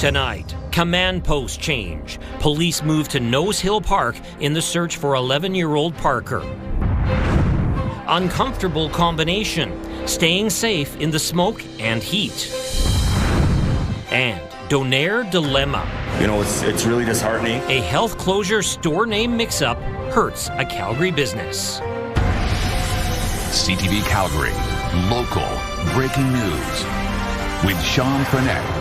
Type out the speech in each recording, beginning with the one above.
Tonight, command post change. Police move to Nose Hill Park in the search for 11-year-old Parker. Uncomfortable combination, staying safe in the smoke and heat. And Donair dilemma. You know, it's really disheartening. A health closure store name mix-up hurts a Calgary business. CTV Calgary, local breaking news with Sean Frenette.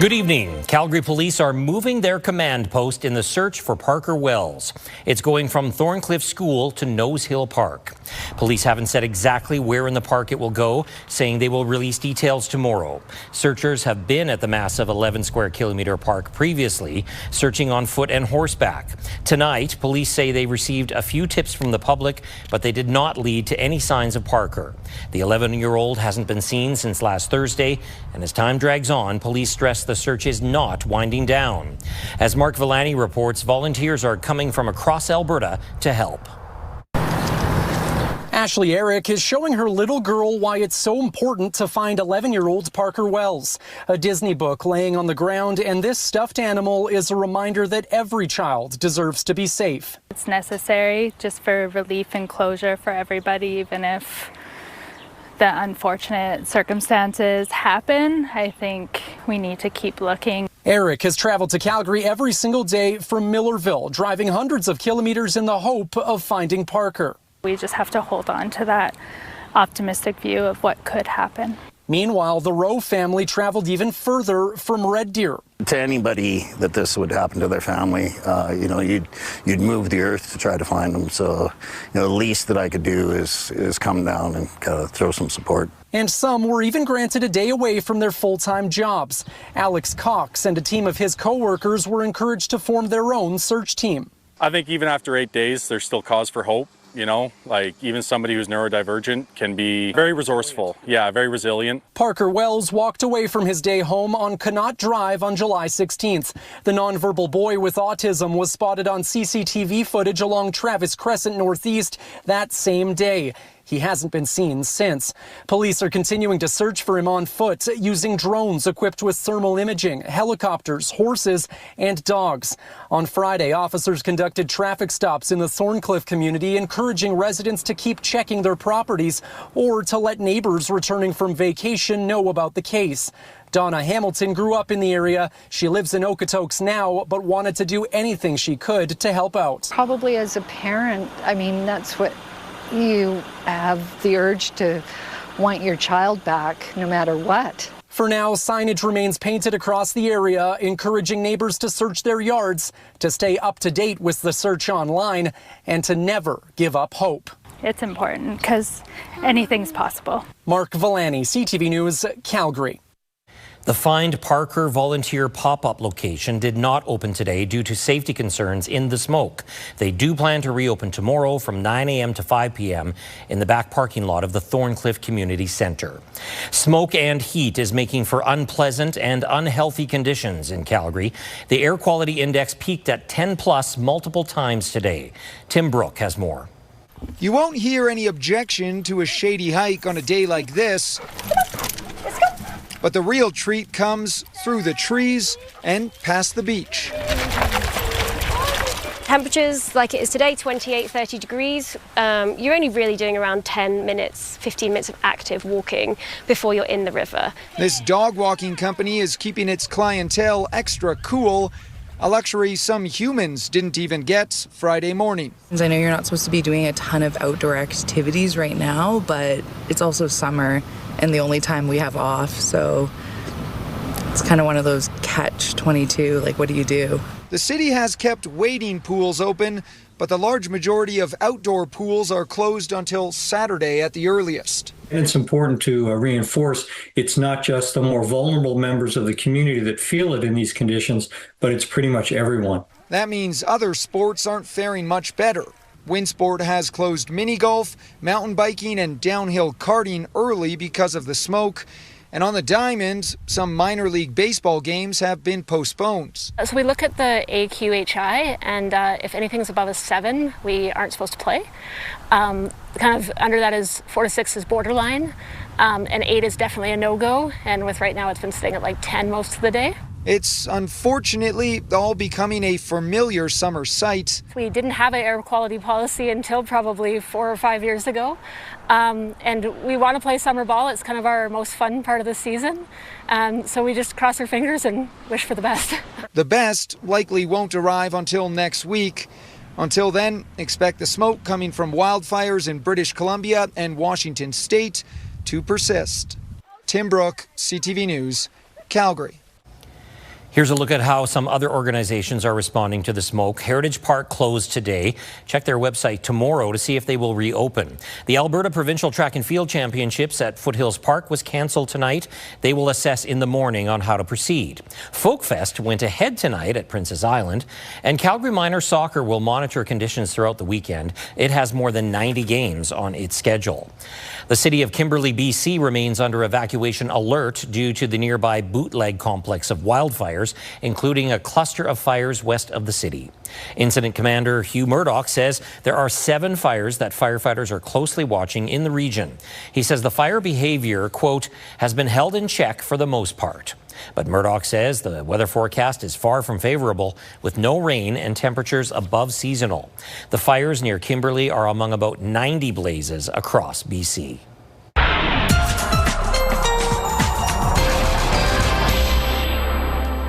Good evening. Calgary police are moving their command post in the search for Parker Wells. It's going from Thorncliffe School to Nose Hill Park. Police haven't said exactly where in the park it will go, saying they will release details tomorrow. Searchers have been at the massive 11 square kilometre park previously, searching on foot and horseback. Tonight, police say they received a few tips from the public, but they did not lead to any signs of Parker. The 11-year-old hasn't been seen since last Thursday, and as time drags on, police stress the search is not winding down. As Mark Villani reports, volunteers are coming from across Alberta to help. Ashley Eric is showing her little girl why it's so important to find 11-year-old Parker Wells. A Disney book laying on the ground, and this stuffed animal is a reminder that every child deserves to be safe. It's necessary just for relief and closure for everybody, even if the unfortunate circumstances happen. I think we need to keep looking. Eric has traveled to Calgary every single day from Millerville, driving hundreds of kilometers in the hope of finding Parker. We just have to hold on to that optimistic view of what could happen. Meanwhile, the Rowe family traveled even further from Red Deer. To anybody that this would happen to their family, you'd move the earth to try to find them. So, the least that I could do is come down and kind of throw some support. And some were even granted a day away from their full-time jobs. Alex Cox and a team of his co-workers were encouraged to form their own search team. I think even after 8 days, there's still cause for hope. Even somebody who's neurodivergent can be very resourceful. Yeah, very resilient. Parker Wells walked away from his day home on Connaught Drive on July 16th. The nonverbal boy with autism was spotted on CCTV footage along Travis Crescent Northeast that same day. He hasn't been seen since. Police are continuing to search for him on foot using drones equipped with thermal imaging, helicopters, horses, and dogs. On Friday, officers conducted traffic stops in the Thorncliffe community, encouraging residents to keep checking their properties or to let neighbors returning from vacation know about the case. Donna Hamilton grew up in the area. She lives in Okotoks now, but wanted to do anything she could to help out. Probably as a parent, that's what you have the urge to want your child back no matter what. For now, signage remains painted across the area, encouraging neighbors to search their yards, to stay up to date with the search online, and to never give up hope. It's important because anything's possible. Mark Villani, CTV News, Calgary. The Find Parker volunteer pop-up location did not open today due to safety concerns in the smoke. They do plan to reopen tomorrow from 9 a.m. to 5 p.m. in the back parking lot of the Thorncliffe Community Centre. Smoke and heat is making for unpleasant and unhealthy conditions in Calgary. The air quality index peaked at 10+ multiple times today. Tim Brooke has more. You won't hear any objection to a shady hike on a day like this. But the real treat comes through the trees and past the beach. Temperatures like it is today, 28, 30 degrees. You're only really doing around 10 minutes, 15 minutes of active walking before you're in the river. This dog walking company is keeping its clientele extra cool, a luxury some humans didn't even get Friday morning. I know you're not supposed to be doing a ton of outdoor activities right now, but it's also summer and the only time we have off, so it's kind of one of those catch-22, like what do you do? The city has kept wading pools open, but the large majority of outdoor pools are closed until Saturday at the earliest. It's important to reinforce it's not just the more vulnerable members of the community that feel it in these conditions, but it's pretty much everyone. That means other sports aren't faring much better. Windsport has closed mini golf, mountain biking, and downhill karting early because of the smoke. And on the diamond, some minor league baseball games have been postponed. So we look at the AQHI, and if anything's above a 7, we aren't supposed to play. Kind of under that is 4 to 6 is borderline, and 8 is definitely a no-go. And with right now, it's been sitting at like 10 most of the day. It's unfortunately all becoming a familiar summer sight. We didn't have an air quality policy until probably 4 or 5 years ago. And we want to play summer ball. It's kind of our most fun part of the season. So we just cross our fingers and wish for the best. The best likely won't arrive until next week. Until then, expect the smoke coming from wildfires in British Columbia and Washington State to persist. Tim Brooke, CTV News, Calgary. Here's a look at how some other organizations are responding to the smoke. Heritage Park closed today. Check their website tomorrow to see if they will reopen. The Alberta Provincial Track and Field Championships at Foothills Park was cancelled tonight. They will assess in the morning on how to proceed. Folkfest went ahead tonight at Princess Island, and Calgary Minor Soccer will monitor conditions throughout the weekend. It has more than 90 games on its schedule. The city of Kimberley, BC remains under evacuation alert due to the nearby bootleg complex of wildfires, including a cluster of fires west of the city. Incident Commander Hugh Murdoch says there are 7 fires that firefighters are closely watching in the region. He says the fire behavior, quote, has been held in check for the most part. But Murdoch says the weather forecast is far from favorable, with no rain and temperatures above seasonal. The fires near Kimberley are among about 90 blazes across BC.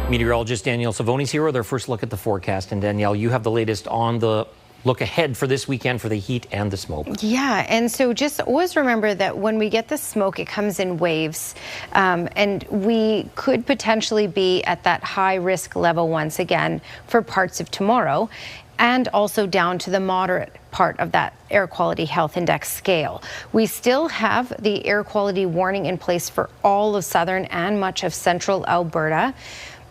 Meteorologist Danielle Savoni's here with our first look at the forecast. And Danielle, you have the latest on the look ahead for this weekend for the heat and the smoke. Yeah, and so just always remember that when we get the smoke, it comes in waves, and we could potentially be at that high risk level once again for parts of tomorrow, and also down to the moderate part of that air quality health index scale. We still have the air quality warning in place for all of southern and much of central Alberta.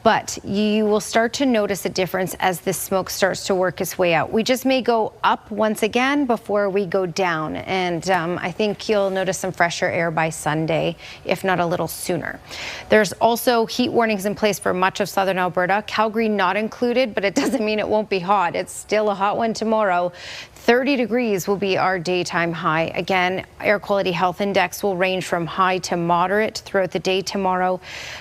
But you will start to notice a difference as this smoke starts to work its way out. We just may go up once again before we go down. And I think you'll notice some fresher air by Sunday, if not a little sooner. There's also heat warnings in place for much of southern Alberta. Calgary not included, but it doesn't mean it won't be hot. It's still a hot one tomorrow. 30 degrees will be our daytime high. Again, air quality health index will range from high to moderate throughout the day tomorrow.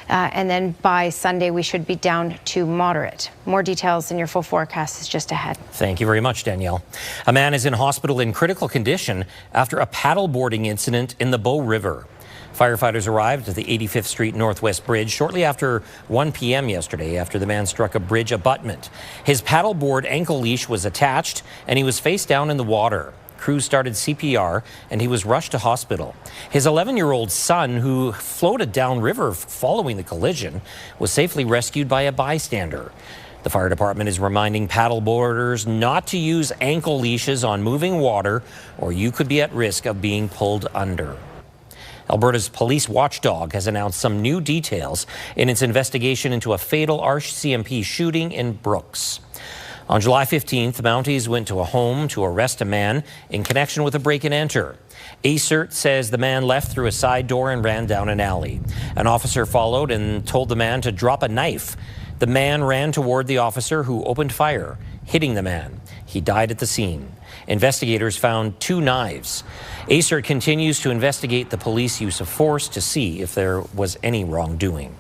And then by Sunday, we should be down to moderate. More details in your full forecast is just ahead. Thank you very much, Danielle. A man is in hospital in critical condition after a paddleboarding incident in the Bow River. Firefighters arrived at the 85th Street Northwest Bridge shortly after 1 p.m. yesterday after the man struck a bridge abutment. His paddleboard ankle leash was attached and he was face down in the water. Crews started CPR and he was rushed to hospital. His 11-year-old son, who floated downriver following the collision, was safely rescued by a bystander. The fire department is reminding paddleboarders not to use ankle leashes on moving water, or you could be at risk of being pulled under. Alberta's police watchdog has announced some new details in its investigation into a fatal RCMP shooting in Brooks. On July 15th, the Mounties went to a home to arrest a man in connection with a break-and-enter. ACERT says the man left through a side door and ran down an alley. An officer followed and told the man to drop a knife. The man ran toward the officer, who opened fire, hitting the man. He died at the scene. Investigators found 2 knives. ACERT continues to investigate the police use of force to see if there was any wrongdoing.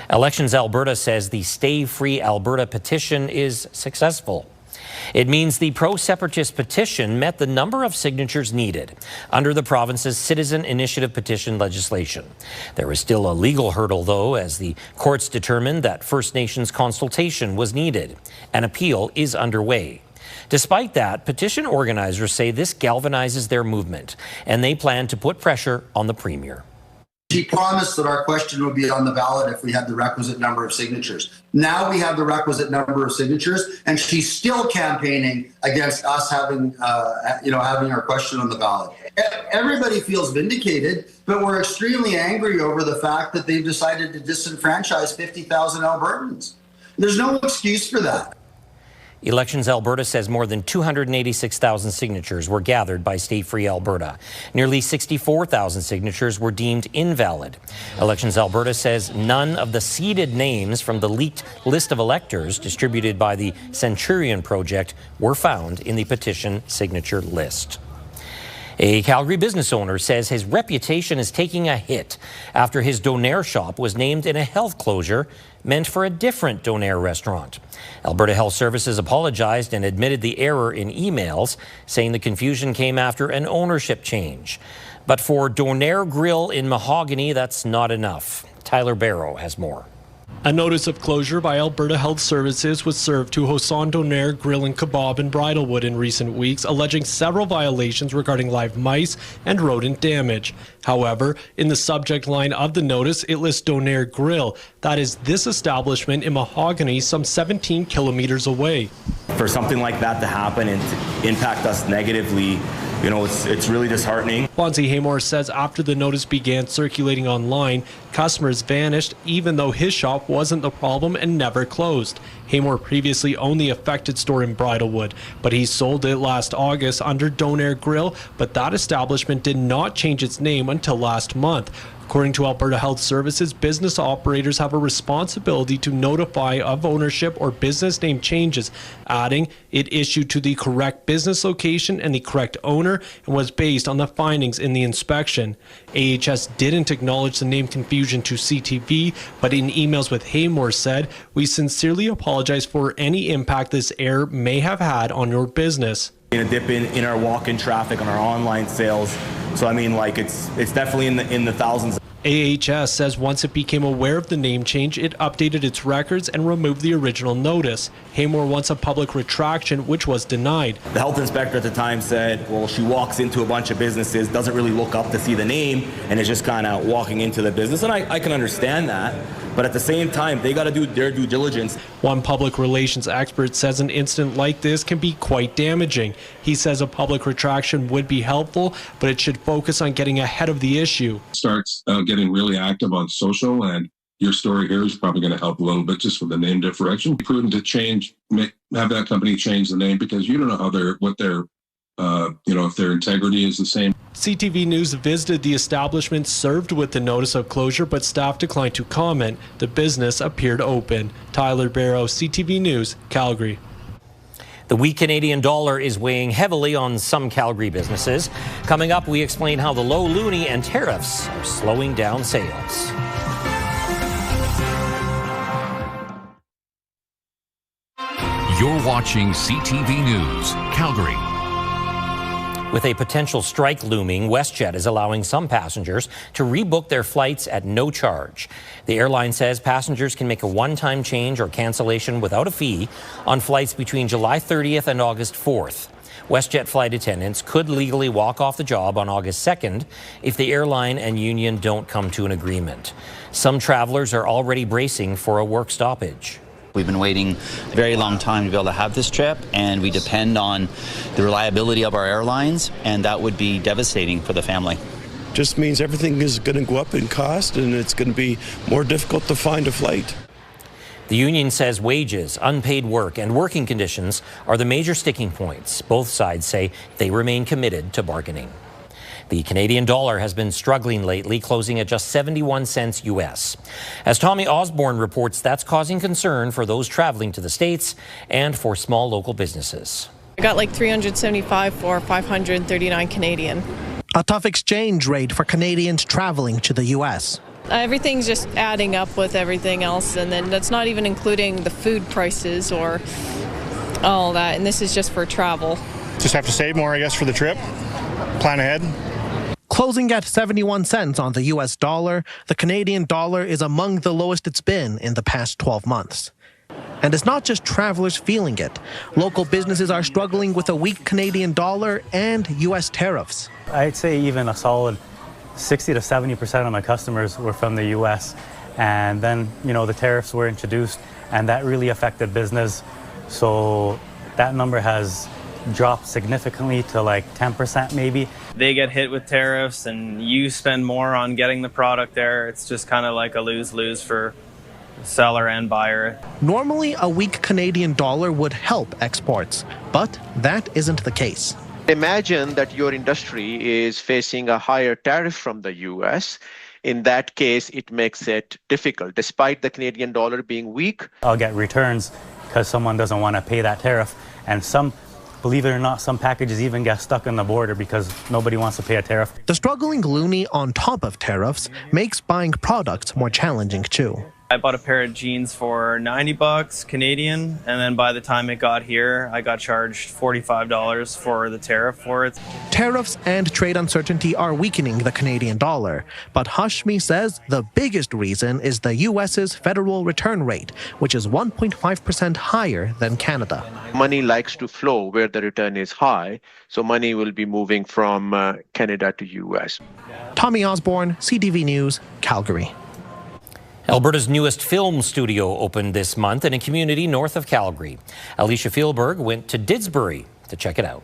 Elections Alberta says the StayFree Alberta petition is successful. It means the pro-separatist petition met the number of signatures needed under the province's Citizen Initiative petition legislation. There is still a legal hurdle, though, as the courts determined that First Nations consultation was needed. An appeal is underway. Despite that, petition organizers say this galvanizes their movement, and they plan to put pressure on the Premier. She promised that our question would be on the ballot if we had the requisite number of signatures. Now we have the requisite number of signatures, and she's still campaigning against us having our question on the ballot. Everybody feels vindicated, but we're extremely angry over the fact that they've decided to disenfranchise 50,000 Albertans. There's no excuse for that. Elections Alberta says more than 286,000 signatures were gathered by StayFree Alberta. Nearly 64,000 signatures were deemed invalid. Elections Alberta says none of the seeded names from the leaked list of electors distributed by the Centurion Project were found in the petition signature list. A Calgary business owner says his reputation is taking a hit after his Donair shop was named in a health closure meant for a different Donair restaurant. Alberta Health Services apologized and admitted the error in emails, saying the confusion came after an ownership change. But for Donair Grill in Mahogany, that's not enough. Tyler Barrow has more. A notice of closure by Alberta Health Services was served to Hosan Donair Grill and Kebab in Bridlewood in recent weeks, alleging several violations regarding live mice and rodent damage. However, in the subject line of the notice, it lists Donair Grill. That is this establishment in Mahogany, some 17 kilometers away. For something like that to happen and to impact us negatively, you know, it's really disheartening. Bonzi Haymore says after the notice began circulating online, customers vanished even though his shop wasn't the problem and never closed. Haymore previously owned the affected store in Bridlewood, but he sold it last August under Donair Grill, but that establishment did not change its name until last month. According to Alberta Health Services, business operators have a responsibility to notify of ownership or business name changes, adding it issued to the correct business location and the correct owner and was based on the findings in the inspection. AHS didn't acknowledge the name confusion to CTV, but in emails with Haymore said, "We sincerely apologize for any impact this error may have had on your business." A dip in our walk-in traffic on our online sales. So I mean, like it's definitely in the thousands. AHS says once it became aware of the name change, it updated its records and removed the original notice. Haymore wants a public retraction, which was denied. The health inspector at the time said, well, she walks into a bunch of businesses, doesn't really look up to see the name, and is just kind of walking into the business. And I can understand that. But at the same time, they got to do their due diligence. One public relations expert says an incident like this can be quite damaging. He says a public retraction would be helpful, but it should focus on getting ahead of the issue. Starts getting really active on social, and your story here is probably going to help a little bit just with the name differential. Prudent to have that company change the name because you don't know how if their integrity is the same. CTV News visited the establishment served with the notice of closure, but staff declined to comment. The business appeared open. Tyler Barrow, CTV News, Calgary. The weak Canadian dollar is weighing heavily on some Calgary businesses. Coming up, we explain how the low loonie and tariffs are slowing down sales. You're watching CTV News, Calgary. With a potential strike looming, WestJet is allowing some passengers to rebook their flights at no charge. The airline says passengers can make a one-time change or cancellation without a fee on flights between July 30th and August 4th. WestJet flight attendants could legally walk off the job on August 2nd if the airline and union don't come to an agreement. Some travelers are already bracing for a work stoppage. We've been waiting a very long time to be able to have this trip, and we depend on the reliability of our airlines, and that would be devastating for the family. Just means everything is going to go up in cost, and it's going to be more difficult to find a flight. The union says wages, unpaid work, and working conditions are the major sticking points. Both sides say they remain committed to bargaining. The Canadian dollar has been struggling lately, closing at just 71 cents U.S. As Tommy Osborne reports, that's causing concern for those traveling to the States and for small local businesses. I got like 375 for 539 Canadian. A tough exchange rate for Canadians traveling to the U.S. Everything's just adding up with everything else, and then that's not even including the food prices or all that, and this is just for travel. Just have to save more, I guess, for the trip. Plan ahead. Closing at 71 cents on the U.S. dollar, the Canadian dollar is among the lowest it's been in the past 12 months. And it's not just travelers feeling it. Local businesses are struggling with a weak Canadian dollar and U.S. tariffs. I'd say even a solid 60 to 70% of my customers were from the U.S. And then, the tariffs were introduced, and that really affected business. So that number has dropped significantly to like 10% maybe. They get hit with tariffs and you spend more on getting the product there. It's just kind of like a lose-lose for seller and buyer. Normally, a weak Canadian dollar would help exports, but that isn't the case. Imagine that your industry is facing a higher tariff from the US. In that case, it makes it difficult. Despite the Canadian dollar being weak, I'll get returns because someone doesn't want to pay that tariff. And believe it or not, some packages even get stuck on the border because nobody wants to pay a tariff. The struggling loonie on top of tariffs makes buying products more challenging too. I bought a pair of jeans for $90 Canadian, and then by the time it got here, I got charged $45 for the tariff for it. Tariffs and trade uncertainty are weakening the Canadian dollar, but Hashmi says the biggest reason is the US's federal return rate, which is 1.5% higher than Canada. money likes to flow where the return is high, so money will be moving from Canada to US. Tommy Osborne, CTV News, Calgary. Alberta's newest film studio opened this month in a community north of Calgary. Alicia Fielberg went to Didsbury to check it out.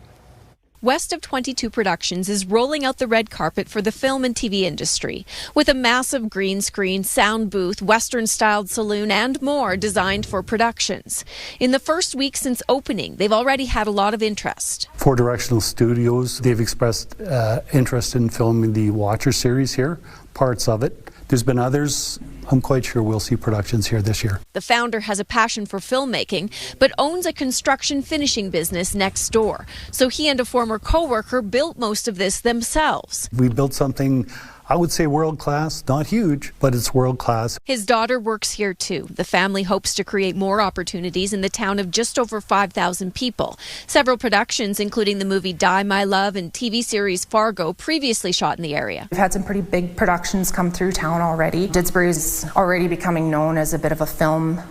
West of 22 Productions is rolling out the red carpet for the film and TV industry with a massive green screen, sound booth, Western-styled saloon, and more designed for productions. In the first week since opening, they've already had a lot of interest. Four Directional Studios, they've expressed interest in filming the Watcher series here, parts of it. There's been others. I'm quite sure we'll see productions here this year. The founder has a passion for filmmaking, but owns a construction finishing business next door. So he and a former co-worker built most of this themselves. We built something, I would say world class, not huge, but it's world class. His daughter works here too. The family hopes to create more opportunities in the town of just over 5,000 people. Several productions, including the movie Die My Love and TV series Fargo, previously shot in the area. We've had some pretty big productions come through town already. Didsbury is already becoming known as a bit of a film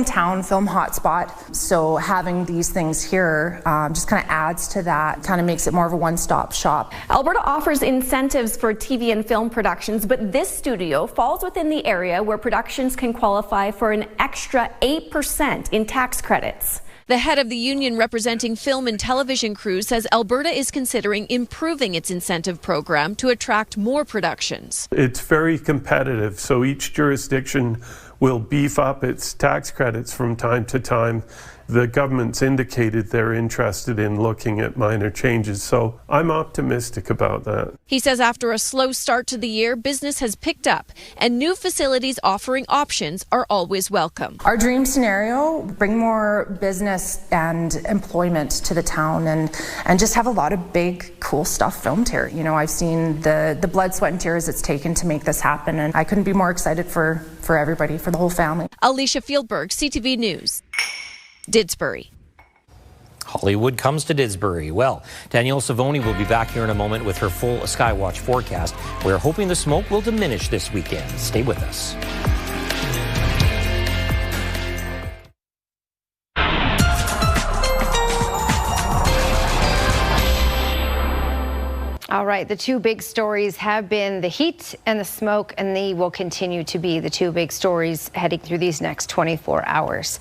town, film hotspot. So having these things here just kind of adds to that, kind of makes it more of a one-stop shop. Alberta offers incentives for TV and film productions, but this studio falls within the area where productions can qualify for an extra 8% in tax credits. The head of the union representing film and television crews says Alberta is considering improving its incentive program to attract more productions. It's very competitive, so each jurisdiction will beef up its tax credits from time to time. The government's indicated they're interested in looking at minor changes, so I'm optimistic about that. He says after a slow start to the year, business has picked up, and new facilities offering options are always welcome. Our dream scenario, bring more business and employment to the town and just have a lot of big, cool stuff filmed here. You know, I've seen the blood, sweat, and tears it's taken to make this happen, and I couldn't be more excited for everybody, for the whole family. Alicia Fielberg, CTV News. Didsbury. Hollywood comes to Didsbury. Well, Danielle Savoni will be back here in a moment with her full Skywatch forecast. We're hoping the smoke will diminish this weekend. Stay with us. All right, the two big stories have been the heat and the smoke, and they will continue to be the two big stories heading through these next 24 hours.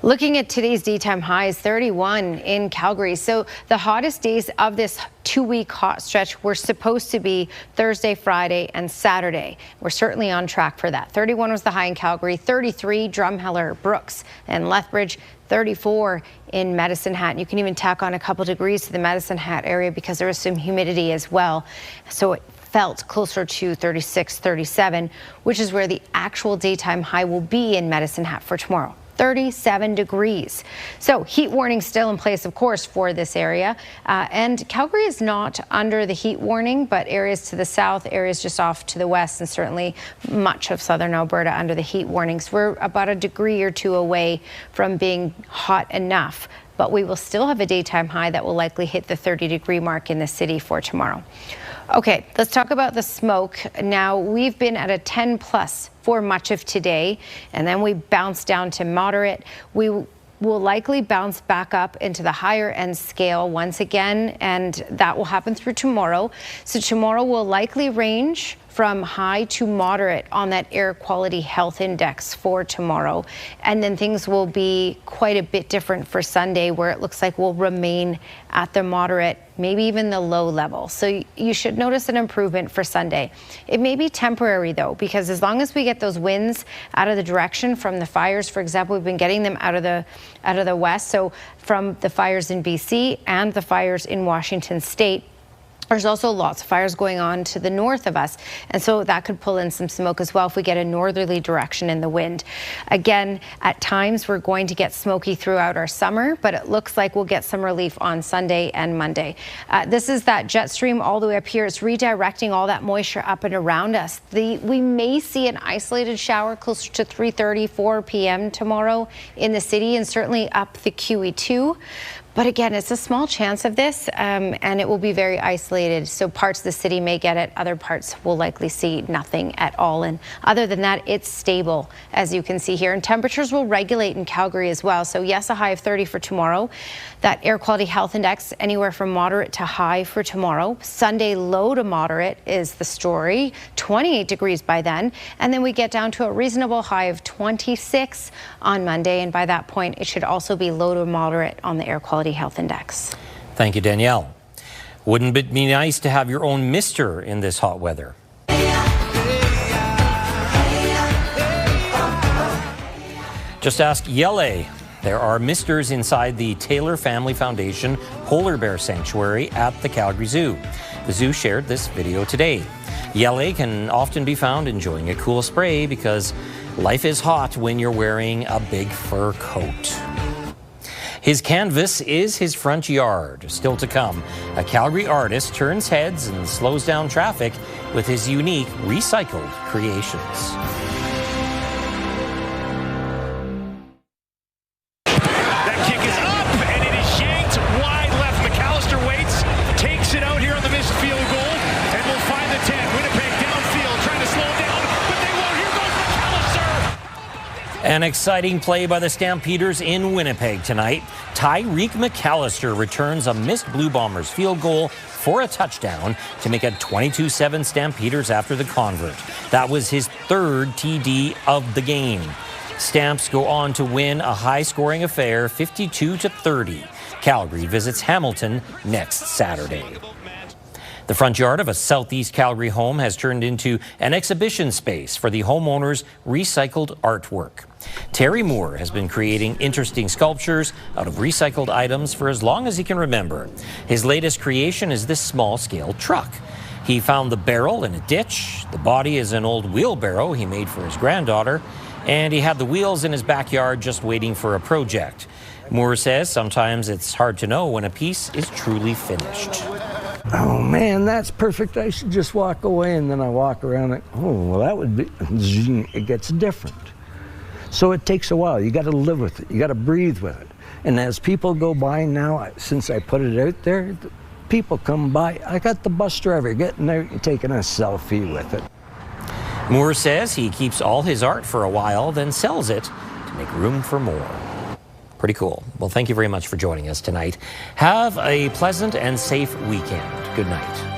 Looking at today's daytime highs, 31 in Calgary. So the hottest days of this 2-week hot stretch were supposed to be Thursday, Friday, and Saturday. We're certainly on track for that. 31 was the high in Calgary, 33 Drumheller, Brooks, and Lethbridge, 34 in Medicine Hat. And you can even tack on a couple degrees to the Medicine Hat area because there is some humidity as well. So it felt closer to 36, 37, which is where the actual daytime high will be in Medicine Hat for tomorrow. 37 degrees. So heat warning still in place, of course, for this area. And Calgary is not under the heat warning, but areas to the south, areas just off to the west, and certainly much of southern Alberta under the heat warnings. We're about a degree or two away from being hot enough, but we will still have a daytime high that will likely hit the 30-degree mark in the city for tomorrow. Okay, let's talk about the smoke. Now, we've been at a 10 plus for much of today, and then we bounce down to moderate. We will likely bounce back up into the higher end scale once again, and that will happen through tomorrow. So tomorrow will likely range from high to moderate on that air quality health index for tomorrow. And then things will be quite a bit different for Sunday, where it looks like we'll remain at the moderate, maybe even the low level. So you should notice an improvement for Sunday. It may be temporary though, because as long as we get those winds out of the direction from the fires, for example, we've been getting them out of the west. So from the fires in BC and the fires in Washington State, there's also lots of fires going on to the north of us, and so that could pull in some smoke as well if we get a northerly direction in the wind. Again, at times we're going to get smoky throughout our summer, but it looks like we'll get some relief on Sunday and Monday. This is that jet stream all the way up here. It's redirecting all that moisture up and around us. We may see an isolated shower closer to 3:30, 4 p.m. tomorrow in the city, and certainly up the QE2. But again, it's a small chance of this, and it will be very isolated. So parts of the city may get it, other parts will likely see nothing at all. And other than that, it's stable, as you can see here. And temperatures will regulate in Calgary as well. So yes, a high of 30 for tomorrow. That air quality health index, anywhere from moderate to high for tomorrow. Sunday, low to moderate is the story, 28 degrees by then. And then we get down to a reasonable high of 26 on Monday. And by that point, it should also be low to moderate on the air quality health index. Thank you, Danielle. Wouldn't it be nice to have your own mister in this hot weather? Just ask Yele. There are misters inside the Taylor Family Foundation Polar Bear Sanctuary at the Calgary Zoo. The zoo shared this video today. Yele can often be found enjoying a cool spray because life is hot when you're wearing a big fur coat. His canvas is his front yard. Still to come, a Calgary artist turns heads and slows down traffic with his unique recycled creations. That kick is up, and it is yanked wide left. McAllister waits, takes it out here on the missed field goal, and will find the 10. Winnipeg downfield, trying to slow down, but they won't. Here goes McAllister. An exciting play by the Stampeders in Winnipeg tonight. Tyreek McAllister returns a missed Blue Bombers field goal for a touchdown to make it 22-7 Stampeders after the convert. That was his third TD of the game. Stamps go on to win a high-scoring affair, 52-30. Calgary visits Hamilton next Saturday. The front yard of a southeast Calgary home has turned into an exhibition space for the homeowner's recycled artwork. Terry Moore has been creating interesting sculptures out of recycled items for as long as he can remember. His latest creation is this small-scale truck. He found the barrel in a ditch. The body is an old wheelbarrow he made for his granddaughter, and he had the wheels in his backyard just waiting for a project. Moore says sometimes it's hard to know when a piece is truly finished. Oh man, that's perfect. I should just walk away, and then I walk around and, oh, well, that would be, it gets different. So it takes a while. You got to live with it. You got to breathe with it. And as people go by now, since I put it out there, people come by. I got the bus driver getting there and taking a selfie with it. Moore says he keeps all his art for a while, then sells it to make room for more. Pretty cool. Well, thank you very much for joining us tonight. Have a pleasant and safe weekend. Good night.